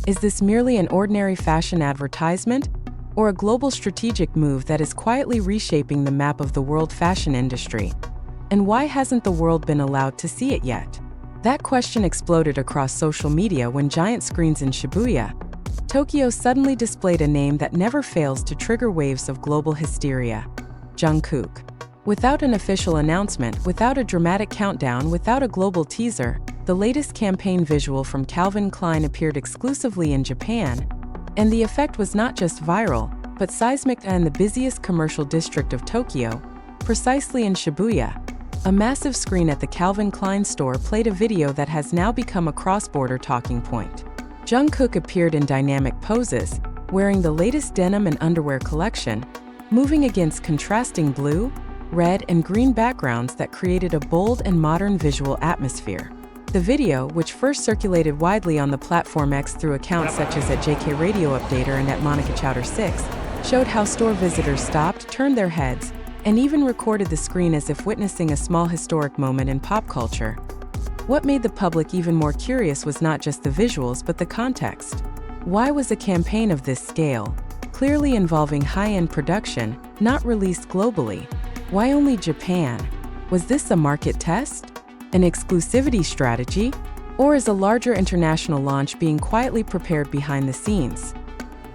Is this merely an ordinary fashion advertisement, or a global strategic move that is quietly reshaping the map of the world fashion industry? And why hasn't the world been allowed to see it yet? That question exploded across social media when giant screens in Shibuya, Tokyo suddenly displayed a name that never fails to trigger waves of global hysteria: Jungkook. Without an official announcement, without a dramatic countdown, without a global teaser, the latest campaign visual from Calvin Klein appeared exclusively in Japan, and the effect was not just viral, but seismic. In the busiest commercial district of Tokyo, precisely in Shibuya, a massive screen at the Calvin Klein store played a video that has now become a cross-border talking point. Jungkook appeared in dynamic poses, wearing the latest denim and underwear collection, moving against contrasting blue, red, and green backgrounds that created a bold and modern visual atmosphere. The video, which first circulated widely on the platform X through accounts such as @JK Radio Updater and @MonicaChowder6, showed how store visitors stopped, turned their heads, and even recorded the screen as if witnessing a small historic moment in pop culture. What made the public even more curious was not just the visuals but the context. Why was a campaign of this scale, clearly involving high-end production, not released globally? Why only Japan? Was this a market test? An exclusivity strategy? Or is a larger international launch being quietly prepared behind the scenes?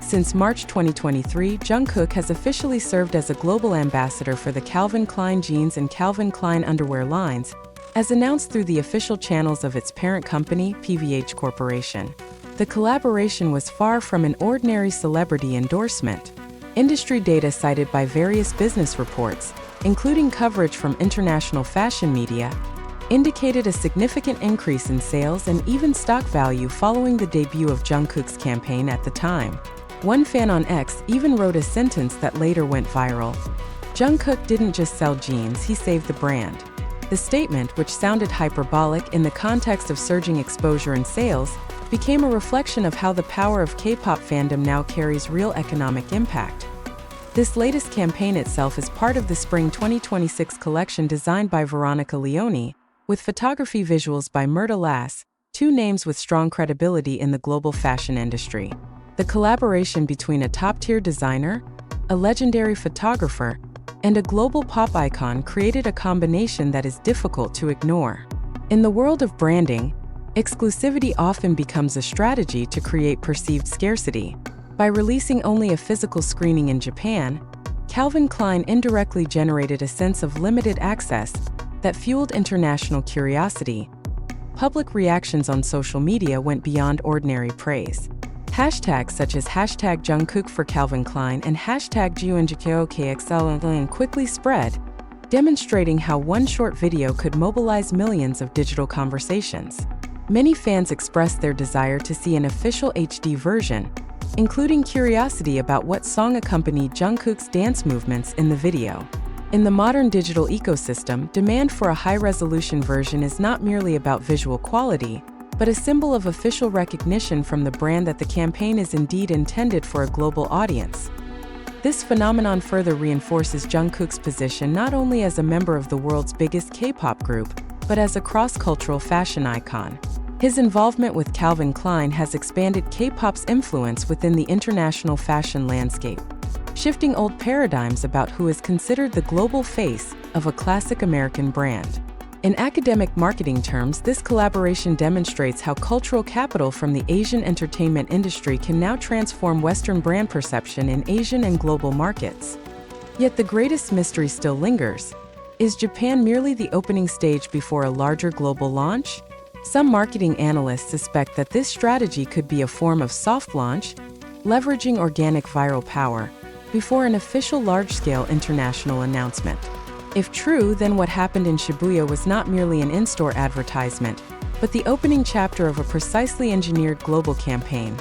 Since March 2023, Jungkook has officially served as a global ambassador for the Calvin Klein jeans and Calvin Klein underwear lines, as announced through the official channels of its parent company, PVH Corporation. The collaboration was far from an ordinary celebrity endorsement. Industry data cited by various business reports, including coverage from international fashion media, indicated a significant increase in sales and even stock value following the debut of Jungkook's campaign at the time. One fan on X even wrote a sentence that later went viral: "Jungkook didn't just sell jeans, he saved the brand." The statement, which sounded hyperbolic in the context of surging exposure and sales, became a reflection of how the power of K-pop fandom now carries real economic impact. This latest campaign itself is part of the Spring 2026 collection designed by Veronica Leoni, with photography visuals by Myrta Lass, two names with strong credibility in the global fashion industry. The collaboration between a top-tier designer, a legendary photographer, and a global pop icon created a combination that is difficult to ignore. In the world of branding, exclusivity often becomes a strategy to create perceived scarcity. By releasing only a physical screening in Japan, Calvin Klein indirectly generated a sense of limited access that fueled international curiosity. Public reactions on social media went beyond ordinary praise. Hashtags such as hashtag Jungkook for Calvin Klein and hashtag JUNJKOKXL quickly spread, demonstrating how one short video could mobilize millions of digital conversations. Many fans expressed their desire to see an official HD version, including curiosity about what song accompanied Jungkook's dance movements in the video. In the modern digital ecosystem, demand for a high-resolution version is not merely about visual quality, but a symbol of official recognition from the brand that the campaign is indeed intended for a global audience. This phenomenon further reinforces Jungkook's position not only as a member of the world's biggest K-pop group, but as a cross-cultural fashion icon. His involvement with Calvin Klein has expanded K-pop's influence within the international fashion landscape, shifting old paradigms about who is considered the global face of a classic American brand. In academic marketing terms, this collaboration demonstrates how cultural capital from the Asian entertainment industry can now transform Western brand perception in Asian and global markets. Yet the greatest mystery still lingers. Is Japan merely the opening stage before a larger global launch? Some marketing analysts suspect that this strategy could be a form of soft launch, leveraging organic viral power, before an official large-scale international announcement. If true, then what happened in Shibuya was not merely an in-store advertisement, but the opening chapter of a precisely engineered global campaign.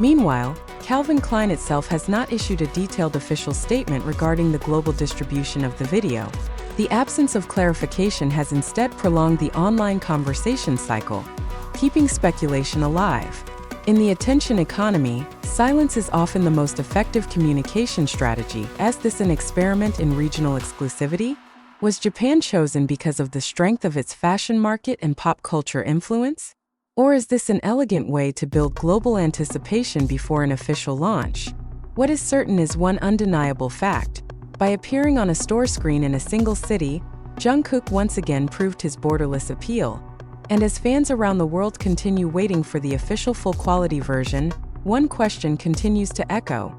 Meanwhile, Calvin Klein itself has not issued a detailed official statement regarding the global distribution of the video. The absence of clarification has instead prolonged the online conversation cycle, keeping speculation alive. In the attention economy, silence is often the most effective communication strategy. Is this an experiment in regional exclusivity? Was Japan chosen because of the strength of its fashion market and pop culture influence? Or is this an elegant way to build global anticipation before an official launch? What is certain is one undeniable fact. By appearing on a store screen in a single city, Jungkook once again proved his borderless appeal. And as fans around the world continue waiting for the official full-quality version, one question continues to echo.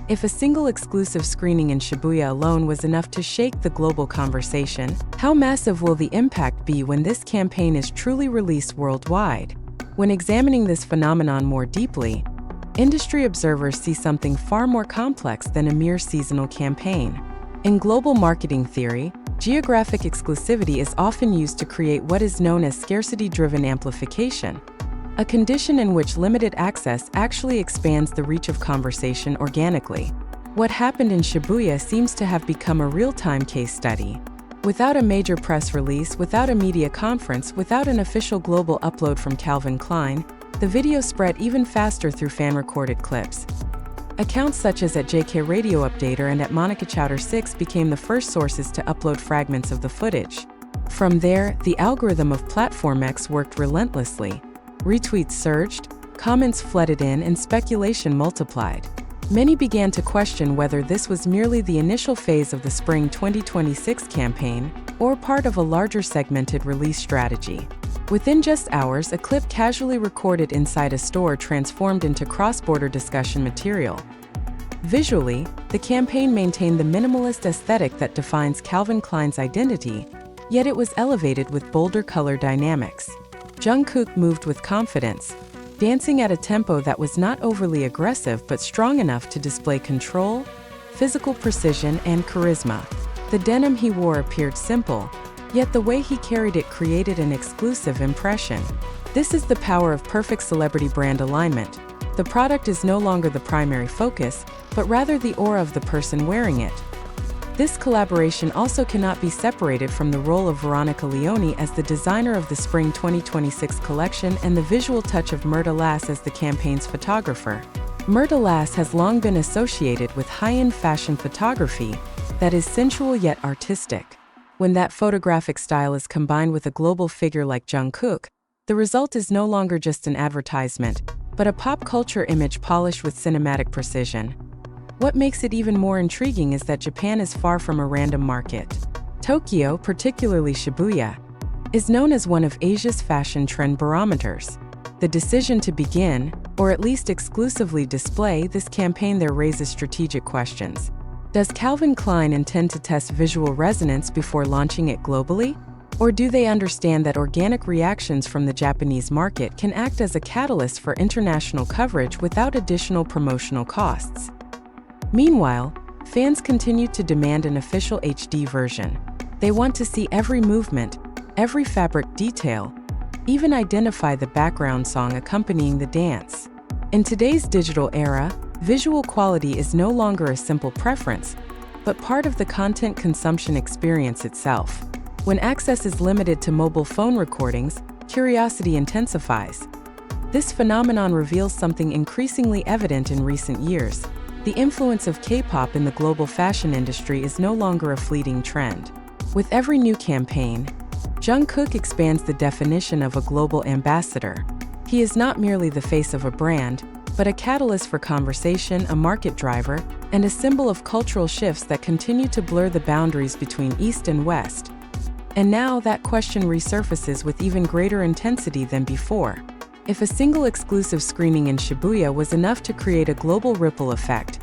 If a single exclusive screening in Shibuya alone was enough to shake the global conversation, how massive will the impact be when this campaign is truly released worldwide? When examining this phenomenon more deeply, industry observers see something far more complex than a mere seasonal campaign. In global marketing theory, geographic exclusivity is often used to create what is known as scarcity-driven amplification, a condition in which limited access actually expands the reach of conversation organically. What happened in Shibuya seems to have become a real-time case study. Without a major press release, without a media conference, without an official global upload from Calvin Klein, the video spread even faster through fan-recorded clips. Accounts such as at JK Radio Updater and at Monica Chowder 6 became the first sources to upload fragments of the footage. From there, the algorithm of Platform X worked relentlessly. Retweets surged, comments flooded in, and speculation multiplied. Many began to question whether this was merely the initial phase of the Spring 2026 campaign or part of a larger segmented release strategy. Within just hours, a clip casually recorded inside a store transformed into cross-border discussion material. Visually, the campaign maintained the minimalist aesthetic that defines Calvin Klein's identity, yet it was elevated with bolder color dynamics. Jungkook moved with confidence, dancing at a tempo that was not overly aggressive but strong enough to display control, physical precision, and charisma. The denim he wore appeared simple, yet the way he carried it created an exclusive impression. This is the power of perfect celebrity brand alignment. The product is no longer the primary focus, but rather the aura of the person wearing it. This collaboration also cannot be separated from the role of Veronica Leoni as the designer of the Spring 2026 collection and the visual touch of Murta Lass as the campaign's photographer. Murta Lass has long been associated with high-end fashion photography that is sensual yet artistic. When that photographic style is combined with a global figure like Jungkook, the result is no longer just an advertisement, but a pop culture image polished with cinematic precision. What makes it even more intriguing is that Japan is far from a random market. Tokyo, particularly Shibuya, is known as one of Asia's fashion trend barometers. The decision to begin, or at least exclusively display, this campaign there raises strategic questions. Does Calvin Klein intend to test visual resonance before launching it globally? Or do they understand that organic reactions from the Japanese market can act as a catalyst for international coverage without additional promotional costs? Meanwhile, fans continue to demand an official HD version. They want to see every movement, every fabric detail, even identify the background song accompanying the dance. In today's digital era, visual quality is no longer a simple preference, but part of the content consumption experience itself. When access is limited to mobile phone recordings, curiosity intensifies. This phenomenon reveals something increasingly evident in recent years. The influence of K-pop in the global fashion industry is no longer a fleeting trend. With every new campaign, Jungkook expands the definition of a global ambassador. He is not merely the face of a brand, but a catalyst for conversation, a market driver, and a symbol of cultural shifts that continue to blur the boundaries between East and West. And now that question resurfaces with even greater intensity than before. If a single exclusive screening in Shibuya was enough to create a global ripple effect,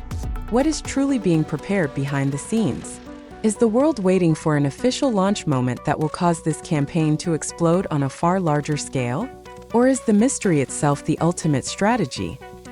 what is truly being prepared behind the scenes? Is the world waiting for an official launch moment that will cause this campaign to explode on a far larger scale? Or is the mystery itself the ultimate strategy?